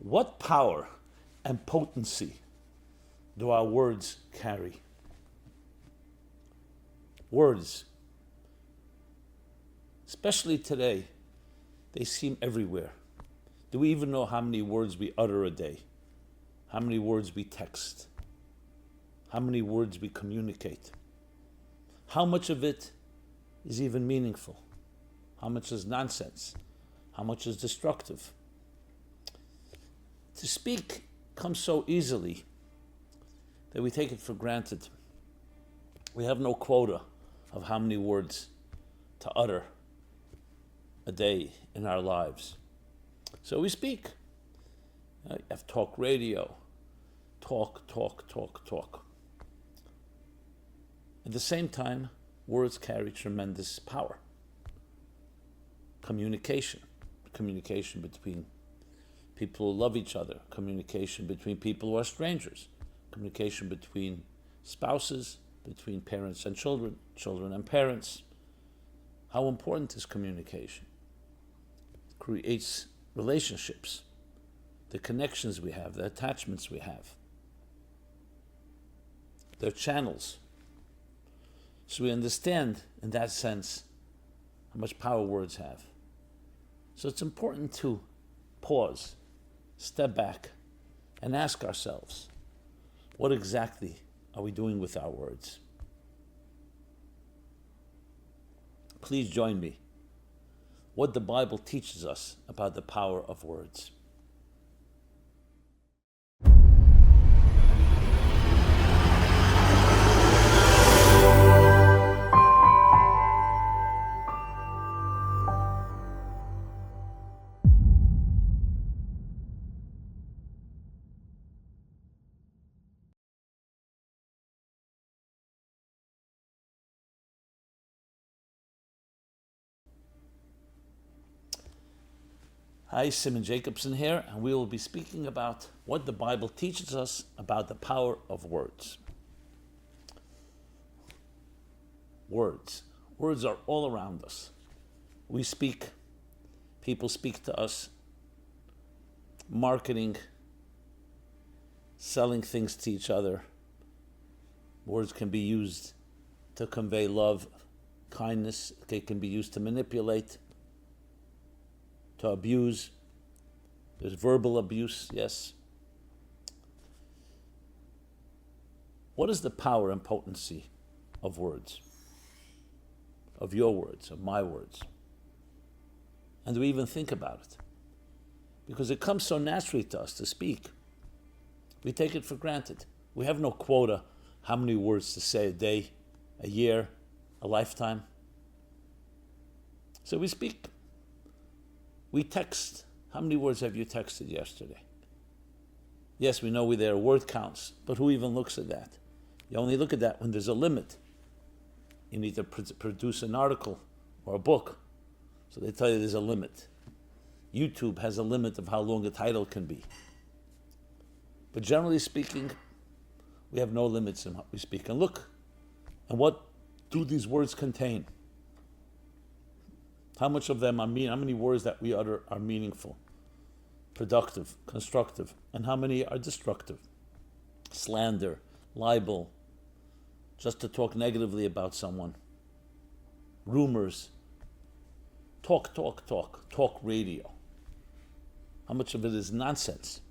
What power and potency do our words carry? Words, especially today, they seem everywhere. Do we even know how many words we utter a day? How many words we text? How many words we communicate? How much of it is even meaningful? How much is nonsense? How much is destructive? To speak comes so easily that we take it for granted. We have no quota of how many words to utter a day in our lives. So we speak. You have talk radio, talk. At the same time, words carry tremendous power. Communication between people who love each other, communication between people who are strangers, communication between spouses, between parents and children, children and parents. How important is communication? It creates relationships, the connections we have, the attachments we have. They're channels. So we understand, in that sense, how much power words have. So it's important to pause, step back, and ask ourselves, what exactly are we doing with our words? Please join me. What the Bible teaches us about the power of words. Hi, Simon Jacobson here, and we will be speaking about what the Bible teaches us about the power of words. Words. Words are all around us. We speak, people speak to us, marketing, selling things to each other. Words can be used to convey love, kindness. They can be used to manipulate, to abuse. There's verbal abuse, yes. What is the power and potency of words? Of your words, of my words? And do we even think about it? Because it comes so naturally to us to speak. We take it for granted. We have no quota how many words to say a day, a year, a lifetime. So we speak. We text. How many words have you texted yesterday? Yes, we know there are word counts, but who even looks at that? You only look at that when there's a limit. You need to produce an article or a book, so they tell you there's a limit. YouTube has a limit of how long a title can be. But generally speaking, we have no limits in what we speak. And look, and what do these words contain? How much of them are how many words that we utter are meaningful, productive, constructive, and how many are destructive? Slander, libel, just to talk negatively about someone. Rumors, talk radio. How much of it is nonsense?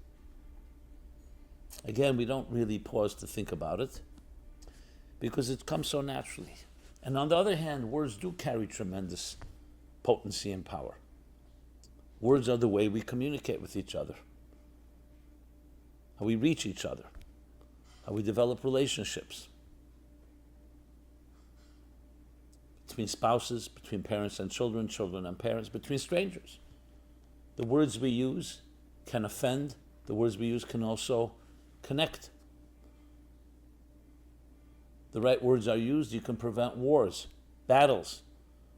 Again, we don't really pause to think about it because it comes so naturally. And on the other hand, words do carry tremendous potency and power. Words are the way we communicate with each other, how we reach each other, how we develop relationships between spouses, between parents and children, children and parents, between strangers. The words we use can offend. The words we use can also connect. The right words are used, you can prevent wars, battles,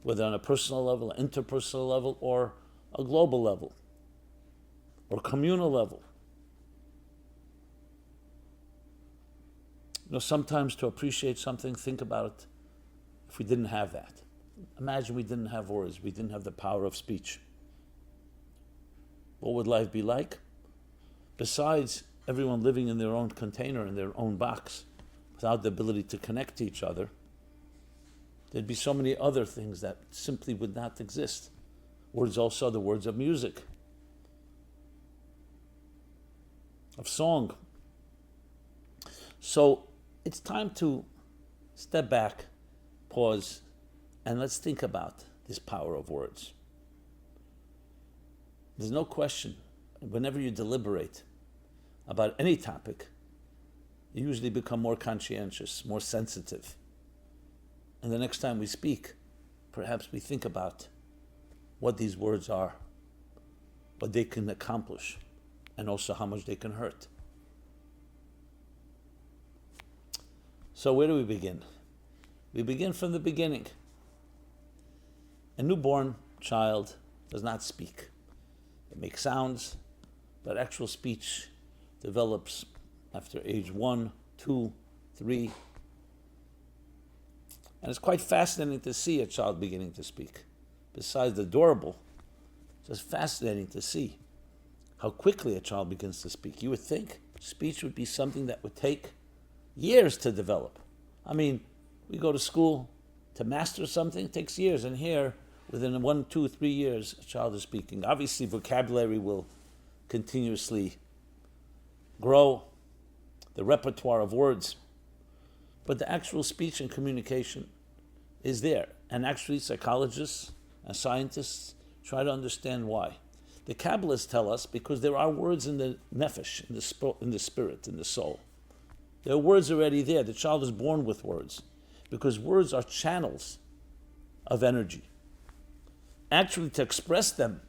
whether on a personal level, an interpersonal level, or a global level, or communal level. Sometimes to appreciate something, think about it if we didn't have that. Imagine we didn't have words, we didn't have the power of speech. What would life be like? besides everyone living in their own container, in their own box, without the ability to connect to each other, there'd be so many other things that simply would not exist. Words also, the words of music, of song. So it's time to step back, pause, and let's think about this power of words. There's no question, whenever you deliberate about any topic, you usually become more conscientious, more sensitive. And the next time we speak, perhaps we think about what these words are, what they can accomplish, and also how much they can hurt. So where do we begin? We begin from the beginning. A newborn child does not speak. It makes sounds, but actual speech develops after age 1, 2, 3. And it's quite fascinating to see a child beginning to speak. Besides the adorable, it's just fascinating to see how quickly a child begins to speak. You would think speech would be something that would take years to develop. I mean, we go to school to master something, it takes years, and here, within 1, 2, 3 years, a child is speaking. Obviously, vocabulary will continuously grow, the repertoire of words, but the actual speech and communication is there. And actually, psychologists and scientists try to understand why. The Kabbalists tell us because there are words in the nefesh, in the spirit, in the soul. There are words already there. The child is born with words because words are channels of energy. Actually, to express them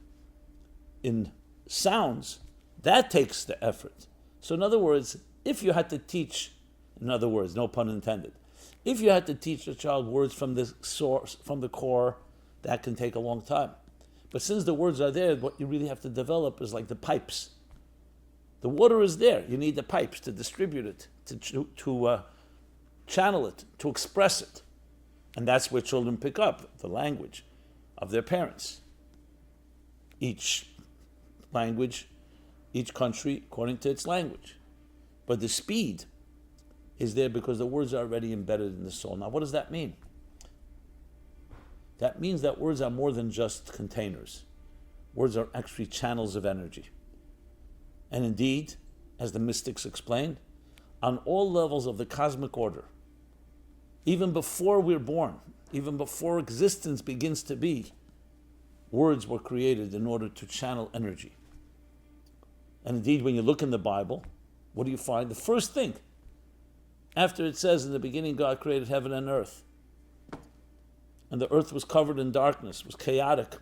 in sounds, that takes the effort. So in other words, if you had to teach, in other words, no pun intended, if you had to teach a child words from the source, from the core, that can take a long time. But since the words are there, what you really have to develop is like the pipes. The water is there. You need the pipes to distribute it, to channel it, to express it. And that's where children pick up the language of their parents. Each language, each country according to its language. But the speed is there because the words are already embedded in the soul. Now, what does that mean? That means that words are more than just containers. Words are actually channels of energy. And indeed, as the mystics explained, on all levels of the cosmic order, even before we're born, even before existence begins to be, words were created in order to channel energy. And indeed, when you look in the Bible, what do you find? The first thing, after it says in the beginning God created heaven and earth, and the earth was covered in darkness, was chaotic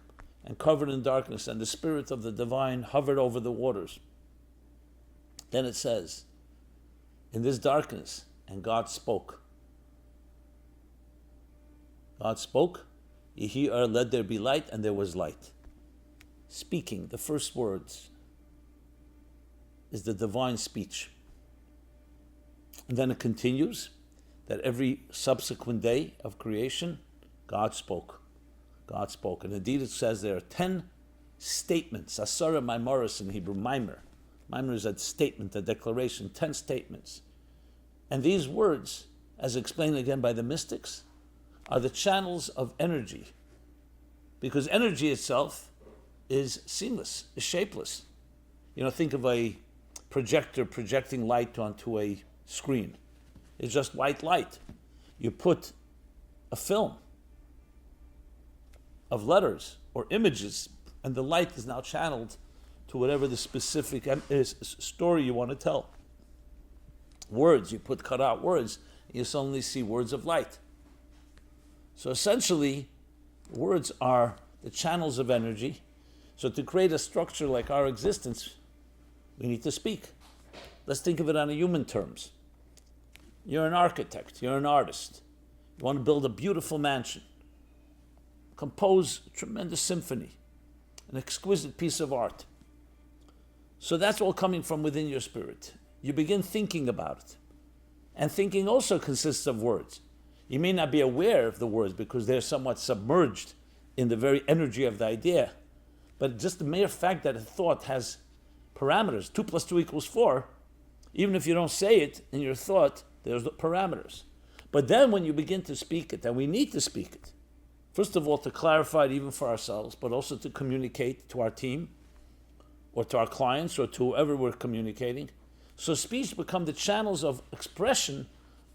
and covered in darkness, and the Spirit of the Divine hovered over the waters. Then it says, in this darkness, and God spoke. God spoke, Yehi let there be light, and there was light. Speaking, the first words, is the divine speech. And then it continues that every subsequent day of creation, God spoke. God spoke. And indeed it says there are 10 statements, Asara Maimaris in Hebrew, Maimer. Maimer is a statement, a declaration, 10 statements. And these words, as explained again by the mystics, are the channels of energy. Because energy itself is seamless, is shapeless. You know, think of a projector projecting light onto a screen. It's just white light. You put a film of letters or images, and the light is now channeled to whatever the specific story you want to tell. Words, you put cut out words, and you suddenly see words of light. So essentially, words are the channels of energy. So to create a structure like our existence, we need to speak. Let's think of it on a human terms. You're an architect, you're an artist. You want to build a beautiful mansion, compose a tremendous symphony, an exquisite piece of art. So that's all coming from within your spirit. You begin thinking about it. And thinking also consists of words. You may not be aware of the words because they're somewhat submerged in the very energy of the idea. But just the mere fact that a thought has parameters. 2 plus 2 equals 4. Even if you don't say it in your thought, there's the parameters. But then when you begin to speak it, and we need to speak it, first of all, to clarify it even for ourselves, but also to communicate to our team, or to our clients, or to whoever we're communicating. So speech become the channels of expression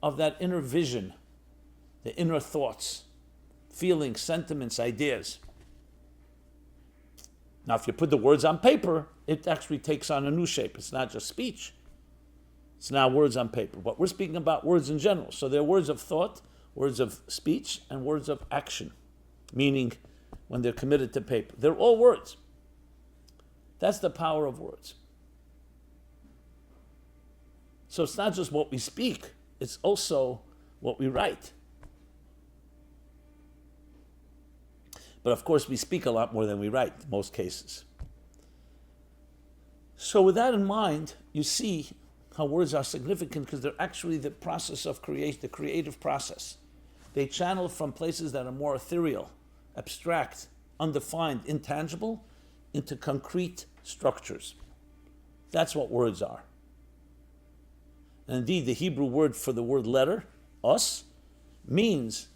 of that inner vision, the inner thoughts, feelings, sentiments, ideas. Now, if you put the words on paper, it actually takes on a new shape. It's not just speech. It's now words on paper. But we're speaking about words in general. So they're words of thought, words of speech, and words of action, meaning when they're committed to paper. They're all words. That's the power of words. So it's not just what we speak, it's also what we write. But of course, we speak a lot more than we write in most cases. So with that in mind, you see how words are significant because they're actually the process of creation, the creative process. They channel from places that are more ethereal, abstract, undefined, intangible, into concrete structures. That's what words are. And indeed, the Hebrew word for the word letter, us, means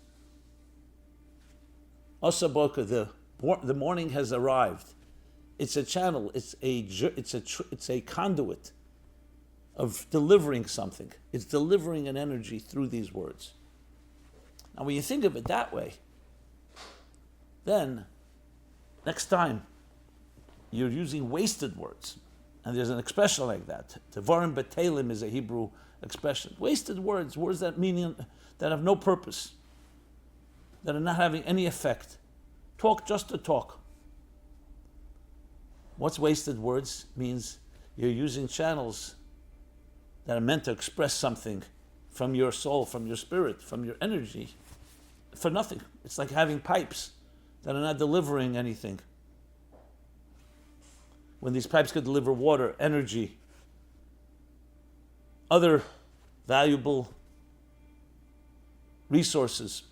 Asaboka, the morning has arrived. It's a channel, it's a conduit of delivering something. It's delivering an energy through these words. Now when you think of it that way, then next time you're using wasted words, and there's an expression like that. Devarim betelim is a Hebrew expression. Wasted words, words that have no purpose, that are not having any effect. Talk just to talk. What's wasted words? Means you're using channels that are meant to express something from your soul, from your spirit, from your energy, for nothing. It's like having pipes that are not delivering anything. When these pipes could deliver water, energy, other valuable resources.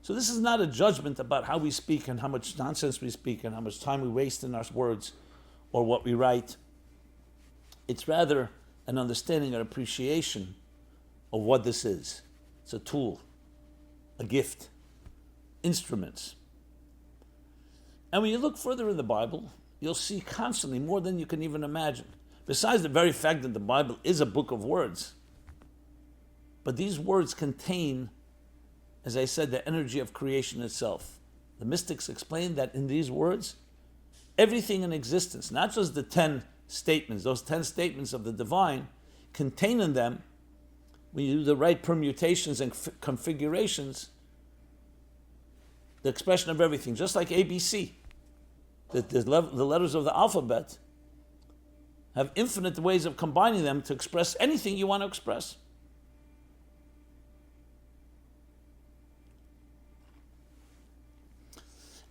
So this is not a judgment about how we speak and how much nonsense we speak and how much time we waste in our words or what we write. It's rather an understanding and appreciation of what this is. It's a tool, a gift, instruments. And when you look further in the Bible, you'll see constantly more than you can even imagine. Besides the very fact that the Bible is a book of words, but these words contain, as I said, the energy of creation itself. The mystics explain that in these words, everything in existence, not just the 10 statements, those 10 statements of the divine, contain in them, when you do the right permutations and configurations, the expression of everything, just like ABC. The letters of the alphabet have infinite ways of combining them to express anything you want to express.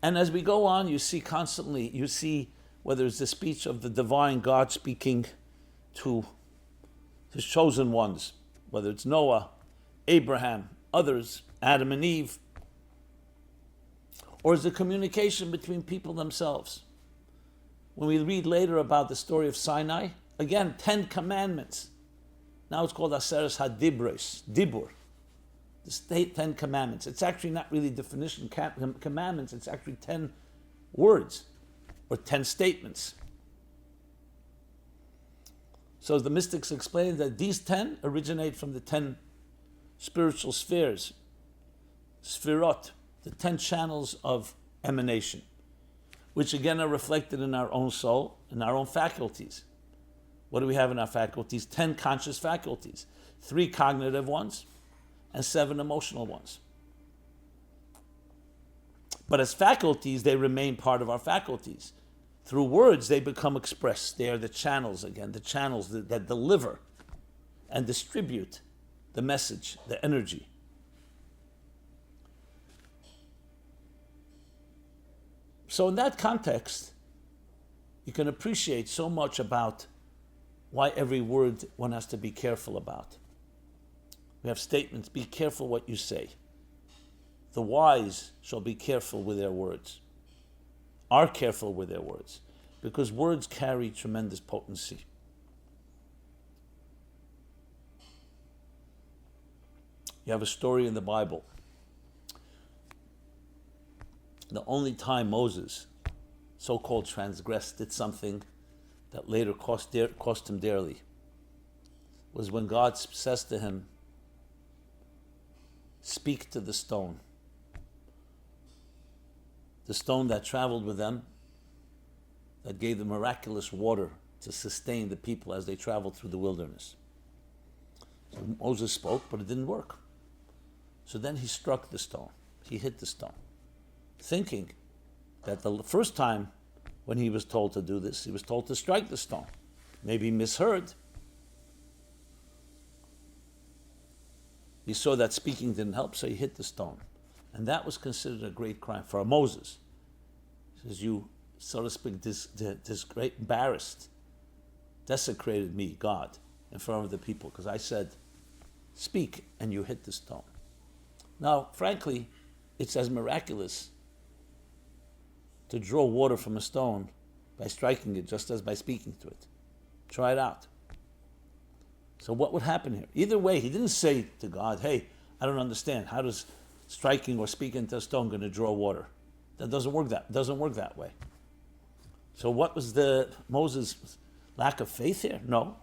And as we go on, you see whether it's the speech of the divine God speaking to his chosen ones, whether it's Noah, Abraham, others, Adam and Eve, or is the communication between people themselves. When we read later about the story of Sinai, again, 10 commandments. Now it's called Aseres HaDibros, Dibur, the 10 commandments. It's actually not really definition commandments, it's actually 10 words or 10 statements. So the mystics explain that these 10 originate from the 10 spiritual spheres, Sfirot, the 10 channels of emanation, which again are reflected in our own soul, in our own faculties. What do we have in our faculties? 10 conscious faculties, 3 cognitive ones, and 7 emotional ones. But as faculties, they remain part of our faculties. Through words, they become expressed. They are the channels again, the channels that deliver and distribute the message, the energy. So in that context, you can appreciate so much about why every word one has to be careful about. We have statements, be careful what you say. The wise shall be careful with their words, are careful with their words. because words carry tremendous potency. You have a story in the Bible. The only time Moses, so-called transgressed, did something that later cost him dearly, was when God says to him, speak to the stone. The stone that traveled with them, that gave them miraculous water to sustain the people as they traveled through the wilderness. So Moses spoke, but it didn't work. So then he struck the stone. He hit the stone, thinking that the first time when he was told to do this, he was told to strike the stone. Maybe he misheard. He saw that speaking didn't help, so he hit the stone. And that was considered a great crime for Moses. He says, you, so to speak, this great embarrassed, desecrated me, God, in front of the people, because I said, speak, and you hit the stone. Now, frankly, it's as miraculous to draw water from a stone by striking it just as by speaking to it. Try it out. So what would happen here? Either way, he didn't say to God, hey, I don't understand. How does striking or speaking to a stone going to draw water? That doesn't work that way. So what was the Moses' lack of faith here? No.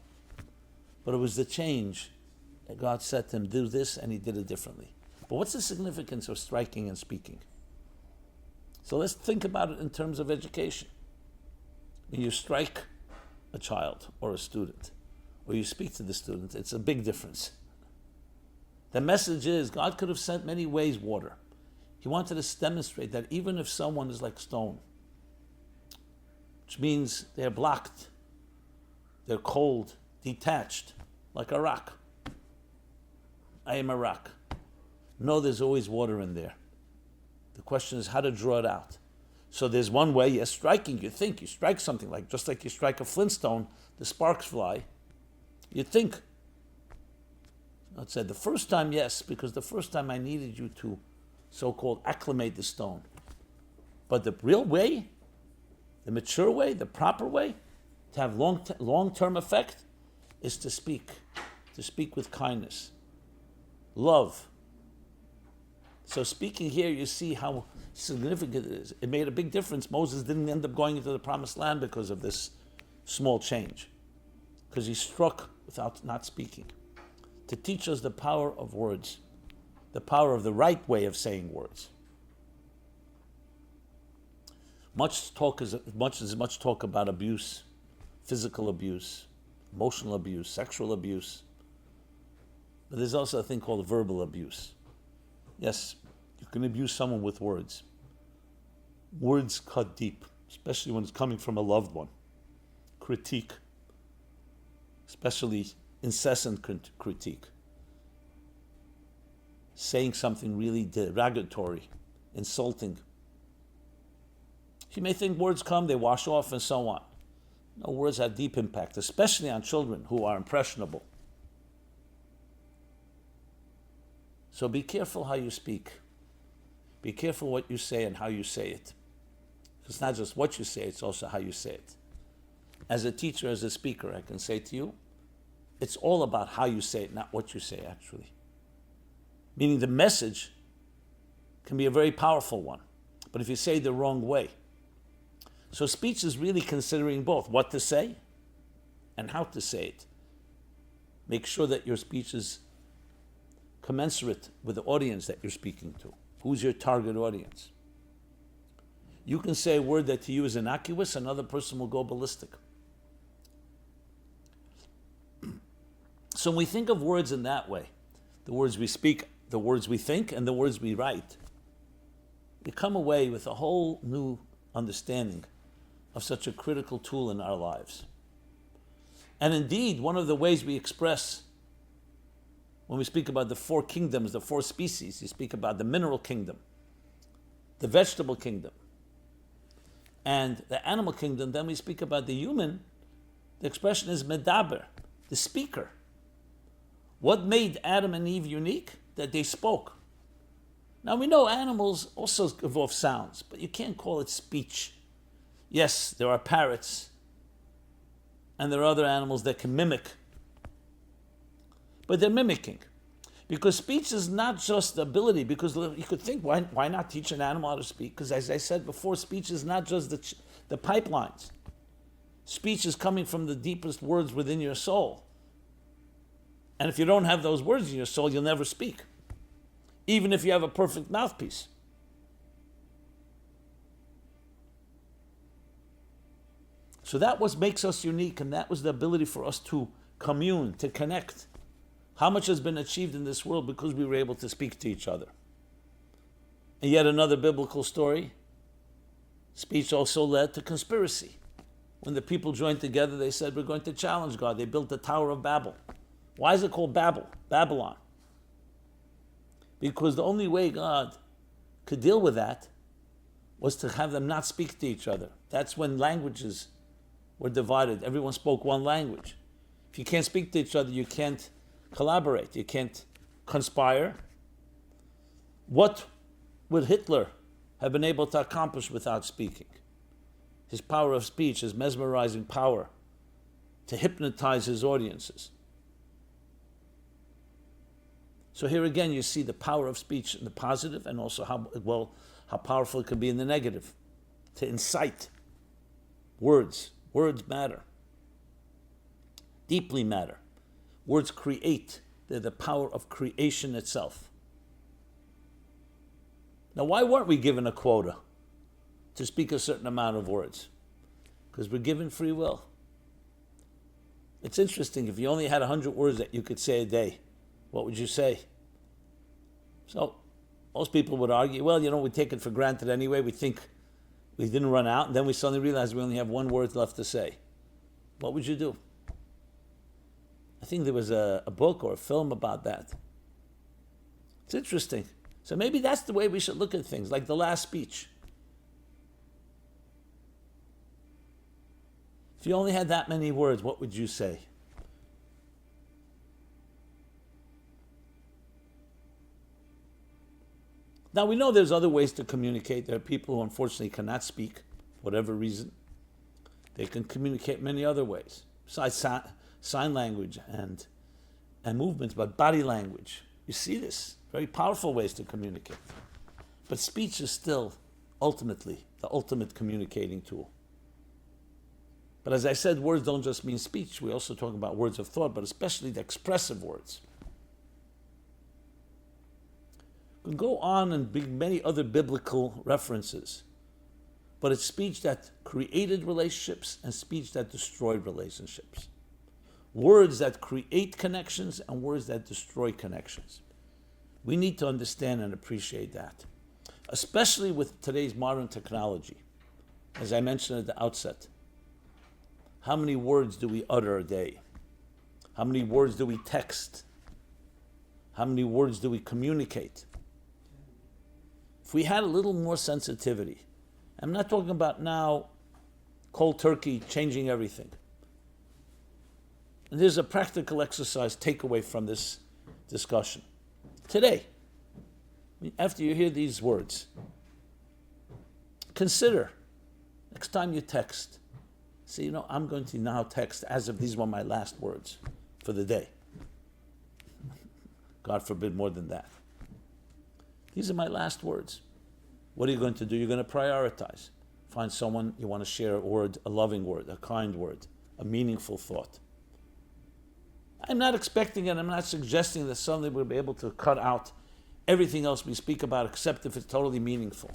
But it was the change that God said to him, do this, and he did it differently. But what's the significance of striking and speaking? So let's think about it in terms of education. When you strike a child or a student, or you speak to the student, it's a big difference. The message is God could have sent many ways water. He wanted us to demonstrate that even if someone is like stone, which means they're blocked, they're cold, detached, like a rock. I am a rock. No, there's always water in there. The question is how to draw it out. So there's one way, yes, striking. You think you strike something just like you strike a flintstone, the sparks fly. You think. God said the first time, yes, because the first time I needed you to so-called acclimate the stone. But the real way, the mature way, the proper way to have long-term effect is to speak with kindness, love. So speaking here, you see how significant it is. It made a big difference. Moses didn't end up going into the promised land because of this small change, because he struck without not speaking, to teach us the power of words, the power of the right way of saying words. Much talk about abuse, physical abuse, emotional abuse, sexual abuse, but there's also a thing called verbal abuse. Yes, you can abuse someone with words. Words cut deep, especially when it's coming from a loved one. Critique, especially incessant critique. Saying something really derogatory, insulting. You may think words come, they wash off, and so on. No, words have deep impact, especially on children who are impressionable. So be careful how you speak. Be careful what you say and how you say it. It's not just what you say, it's also how you say it. As a teacher, as a speaker, I can say to you, it's all about how you say it, not what you say, actually. Meaning the message can be a very powerful one, but if you say it the wrong way. So speech is really considering both what to say and how to say it. Make sure that your speech is commensurate with the audience that you're speaking to. Who's your target audience? You can say a word that to you is innocuous, another person will go ballistic. So when we think of words in that way, the words we speak, the words we think, and the words we write, we come away with a whole new understanding of such a critical tool in our lives. And indeed, one of the ways we express, when we speak about the four kingdoms, the four species, you speak about the mineral kingdom, the vegetable kingdom, and the animal kingdom, then we speak about the human. The expression is medaber, the speaker. What made Adam and Eve unique? That they spoke. Now we know animals also give off sounds, but you can't call it speech. Yes, there are parrots, and there are other animals that can mimic, but they're mimicking. Because speech is not just the ability, because you could think, why not teach an animal how to speak? Because as I said before, speech is not just the pipelines. Speech is coming from the deepest words within your soul. And if you don't have those words in your soul, you'll never speak, even if you have a perfect mouthpiece. So that was makes us unique, and that was the ability for us to commune, to connect. How much has been achieved in this world because we were able to speak to each other. And yet another biblical story, speech also led to conspiracy. When the people joined together, they said, we're going to challenge God. They built the Tower of Babel. Why is it called Babylon? Because the only way God could deal with that was to have them not speak to each other. That's when languages were divided. Everyone spoke one language. If you can't speak to each other, you can't collaborate. You can't conspire. What would Hitler have been able to accomplish without speaking? His power of speech, his mesmerizing power to hypnotize his audiences. So here again, you see the power of speech in the positive, and also how powerful it can be in the negative. To incite. Words matter. Deeply matter. Words create. They're the power of creation itself. Now, why weren't we given a quota to speak a certain amount of words? Because we're given free will. It's interesting, if you only had 100 words that you could say a day, what would you say? So, most people would argue, well, we take it for granted anyway. We think we didn't run out, and then we suddenly realize we only have one word left to say. What would you do? I think there was a book or a film about that. It's interesting. So maybe that's the way we should look at things, like the last speech. If you only had that many words, what would you say? Now, we know there's other ways to communicate. There are people who unfortunately cannot speak, for whatever reason. They can communicate many other ways, besides sign language and movements, but body language. You see this, very powerful ways to communicate. But speech is still ultimately the ultimate communicating tool. But as I said, words don't just mean speech. We also talk about words of thought, but especially the expressive words. We can go on and bring many other biblical references, but it's speech that created relationships and speech that destroyed relationships. Words that create connections and words that destroy connections. We need to understand and appreciate that, especially with today's modern technology. As I mentioned at the outset, how many words do we utter a day? How many words do we text? How many words do we communicate? If we had a little more sensitivity, I'm not talking about now cold turkey changing everything. And there's a practical exercise takeaway from this discussion. Today, after you hear these words, consider next time you text, say, I'm going to now text as if these were my last words for the day. God forbid more than that. These are my last words. What are you going to do? You're going to prioritize. Find someone you want to share a word, a loving word, a kind word, a meaningful thought. I'm not expecting and I'm not suggesting that suddenly we'll be able to cut out everything else we speak about except if it's totally meaningful.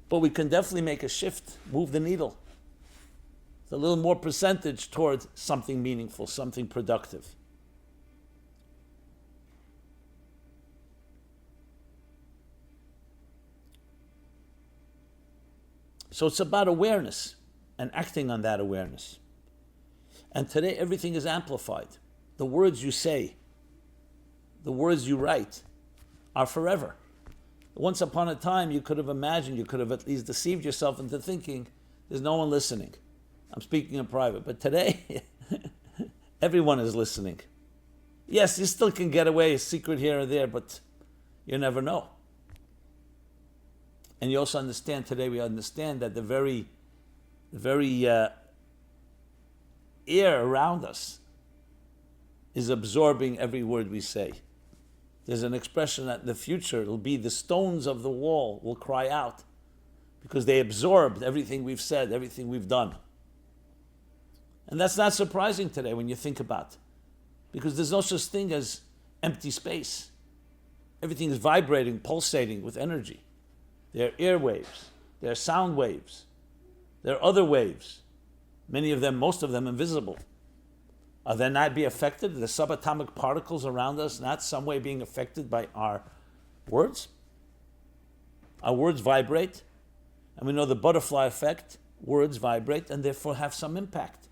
But we can definitely make a shift, move the needle. It's a little more percentage towards something meaningful, something productive. So it's about awareness and acting on that awareness. And today everything is amplified. The words you say, the words you write are forever. Once upon a time, you could have imagined, you could have at least deceived yourself into thinking, there's no one listening. I'm speaking in private. But today, everyone is listening. Yes, you still can get away a secret here or there, but you never know. And you also understand, today we understand that the very the very air around us is absorbing every word we say. There's an expression that in the future it'll be the stones of the wall will cry out because they absorbed everything we've said, everything we've done. And that's not surprising today when you think about it, because there's no such thing as empty space. Everything is vibrating, pulsating with energy. There are air waves, there are sound waves, there are other waves, many of them, most of them invisible. Are they not be affected? The subatomic particles around us not some way being affected by our words? Our words vibrate, and we know the butterfly effect, words vibrate and therefore have some impact,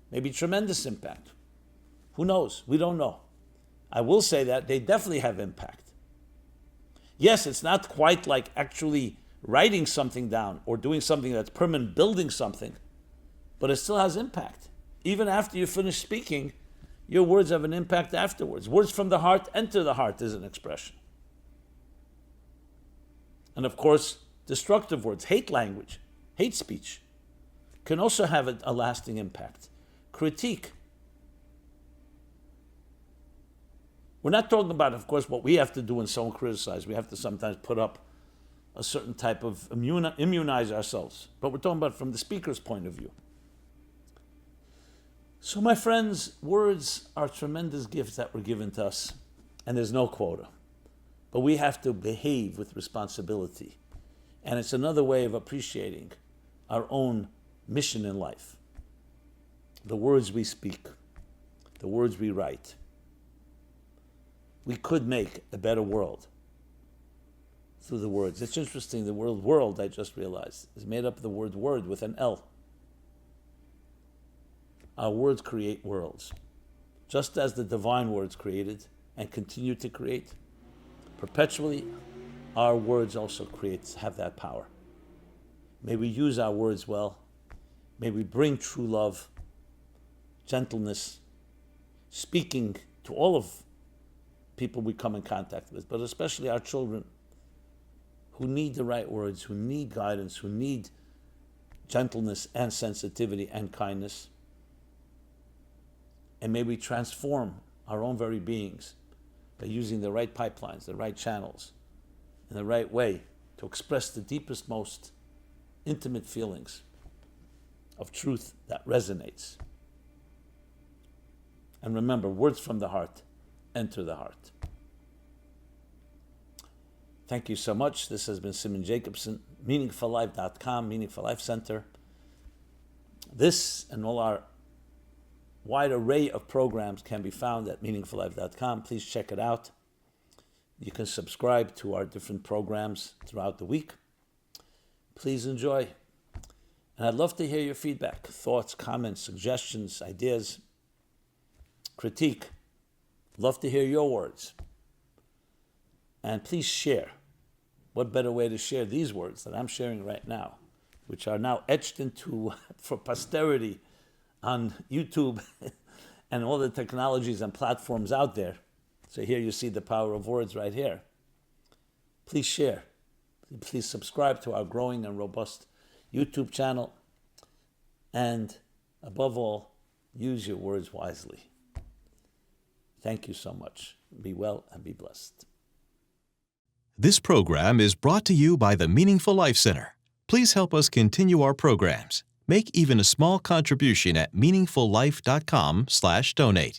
maybe tremendous impact. Who knows? We don't know. I will say that they definitely have impact. Yes, it's not quite like actually writing something down or doing something that's permanent, building something, but it still has impact. Even after you finish speaking, your words have an impact afterwards. Words from the heart enter the heart is an expression. And of course, destructive words, hate language, hate speech, can also have a lasting impact. Critique. We're not talking about, of course, what we have to do when someone criticizes. We have to sometimes put up a certain type of immunize ourselves. But we're talking about from the speaker's point of view. So my friends, words are tremendous gifts that were given to us, and there's no quota. But we have to behave with responsibility. And it's another way of appreciating our own mission in life. The words we speak, the words we write. We could make a better world through the words. It's interesting, the word world, I just realized, is made up of the word word with an L. Our words create worlds. Just as the divine words created and continue to create, perpetually, our words also have that power. May we use our words well. May we bring true love, gentleness, speaking to all of people we come in contact with, but especially our children who need the right words, who need guidance, who need gentleness and sensitivity and kindness. And may we transform our own very beings by using the right pipelines, the right channels, in the right way to express the deepest, most intimate feelings of truth that resonates. And remember, words from the heart enter the heart. Thank you so much. This has been Simon Jacobson, meaningfullife.com, Meaningful Life Center. This and all our wide array of programs can be found at meaningfullife.com. Please check it out. You can subscribe to our different programs throughout the week. Please enjoy. And I'd love to hear your feedback, thoughts, comments, suggestions, ideas, critique. Love to hear your words. And please share. What better way to share these words that I'm sharing right now, which are now etched into, for posterity, on YouTube and all the technologies and platforms out there. So here you see the power of words right here. Please share. Please subscribe to our growing and robust YouTube channel. And above all, use your words wisely. Thank you so much. Be well and be blessed. This program is brought to you by the Meaningful Life Center. Please help us continue our programs. Make even a small contribution at meaningfullife.com/donate.